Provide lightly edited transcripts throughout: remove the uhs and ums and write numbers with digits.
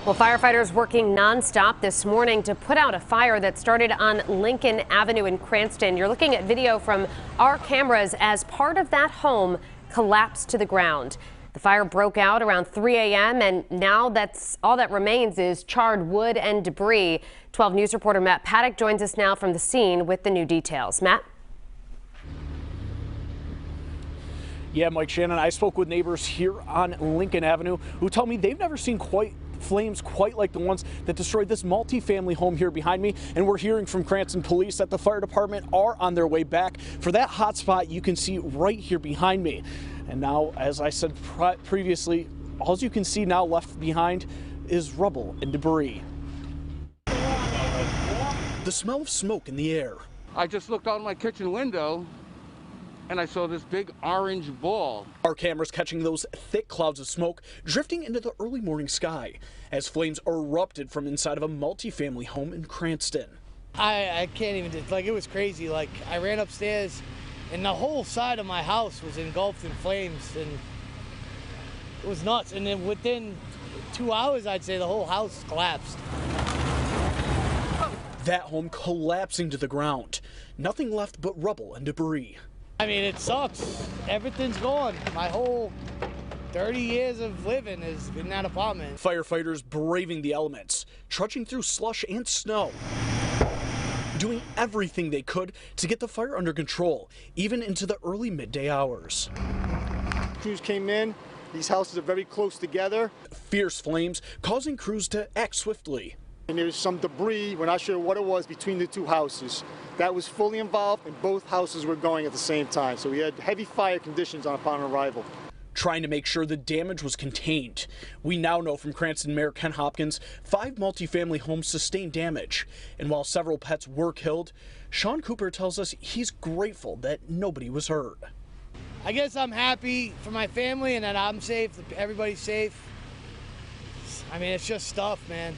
Well, firefighters working nonstop this morning to put out a fire that started on Lincoln Avenue in Cranston. You're looking at video from our cameras as part of that home collapsed to the ground. The fire broke out around 3 a.m. and now that's all that remains is charred wood and debris. 12 News reporter Matt Paddock joins us now from the scene with the new details. Matt? Yeah, Mike Shannon, I spoke with neighbors here on Lincoln Avenue who tell me they've never seen flames quite like the ones that destroyed this multi-family home here behind me. And we're hearing from Cranston police that the fire department are on their way back for that hot spot you can see right here behind me. And now, as I said previously, all you can see now left behind is rubble and debris. The smell of smoke in the air. I just looked out my kitchen window and I saw this big orange ball. Our cameras catching those thick clouds of smoke drifting into the early morning sky as flames erupted from inside of a multi-family home in Cranston. I can't even, it was crazy. I ran upstairs and the whole side of my house was engulfed in flames and it was nuts. And then within 2 hours, I'd say the whole house collapsed. That home collapsing to the ground. Nothing left but rubble and debris. I mean, it sucks. Everything's gone. My whole 30 years of living is in that apartment. Firefighters braving the elements, trudging through slush and snow, doing everything they could to get the fire under control, even into the early midday hours. Crews came in. These houses are very close together. Fierce flames causing crews to act swiftly. And there's some debris, we're not sure what it was, between the two houses. That was fully involved, and both houses were going at the same time. So we had heavy fire conditions upon arrival. Trying to make sure the damage was contained. We now know from Cranston Mayor Ken Hopkins, 5 multifamily homes sustained damage. And while several pets were killed, Sean Cooper tells us he's grateful that nobody was hurt. I guess I'm happy for my family and that I'm safe, that everybody's safe. I mean, it's just stuff, man.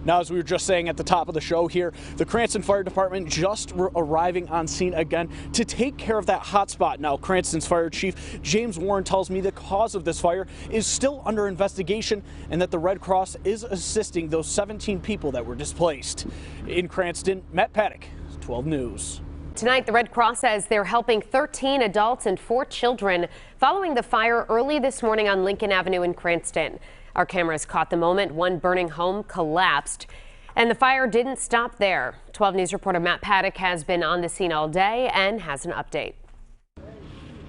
Now, as we were just saying at the top of the show here, the Cranston Fire Department just arriving on scene again to take care of that hot spot. Now, Cranston's Fire Chief James Warren tells me the cause of this fire is still under investigation and that the Red Cross is assisting those 17 people that were displaced. In Cranston, Matt Paddock, 12 News. Tonight, the Red Cross says they're helping 13 adults and 4 children following the fire early this morning on Lincoln Avenue in Cranston. Our cameras caught the moment one burning home collapsed, and the fire didn't stop there. 12 News reporter Matt Paddock has been on the scene all day and has an update.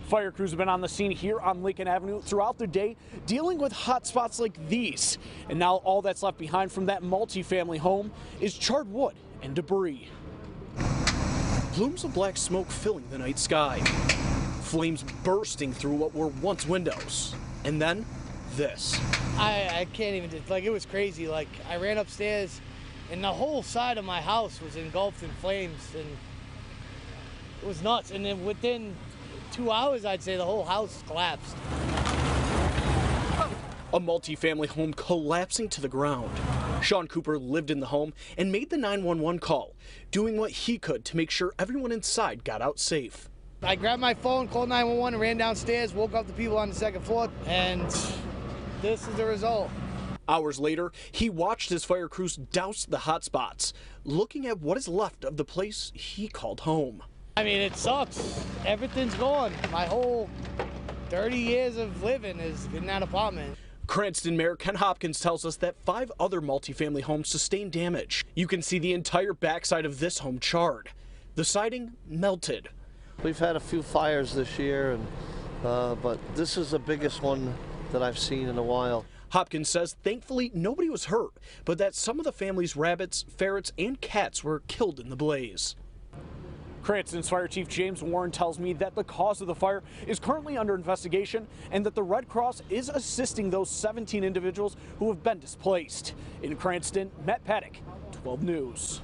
Fire crews have been on the scene here on Lincoln Avenue throughout the day, dealing with hot spots like these. And now all that's left behind from that multi-family home is charred wood and debris. Plumes of black smoke filling the night sky. Flames bursting through what were once windows. And then this. I can't even, it was crazy. I ran upstairs and the whole side of my house was engulfed in flames and it was nuts. And then within 2 hours, I'd say the whole house collapsed. A multi-family home collapsing to the ground. Sean Cooper lived in the home and made the 911 call, doing what he could to make sure everyone inside got out safe. I grabbed my phone, called 911 and ran downstairs, woke up the people on the second floor, and this is the result. Hours later, he watched his fire crews douse the hot spots, looking at what is left of the place he called home. I mean, it sucks. Everything's gone. My whole 30 years of living is in that apartment. Cranston Mayor Ken Hopkins tells us that 5 other multifamily homes sustained damage. You can see the entire backside of this home charred. The siding melted. We've had a few fires this year, but this is the biggest one that I've seen in a while. Hopkins says thankfully nobody was hurt, but that some of the family's rabbits, ferrets, and cats were killed in the blaze. Cranston's Fire Chief James Warren tells me that the cause of the fire is currently under investigation and that the Red Cross is assisting those 17 individuals who have been displaced. In Cranston, Matt Paddock, 12 News.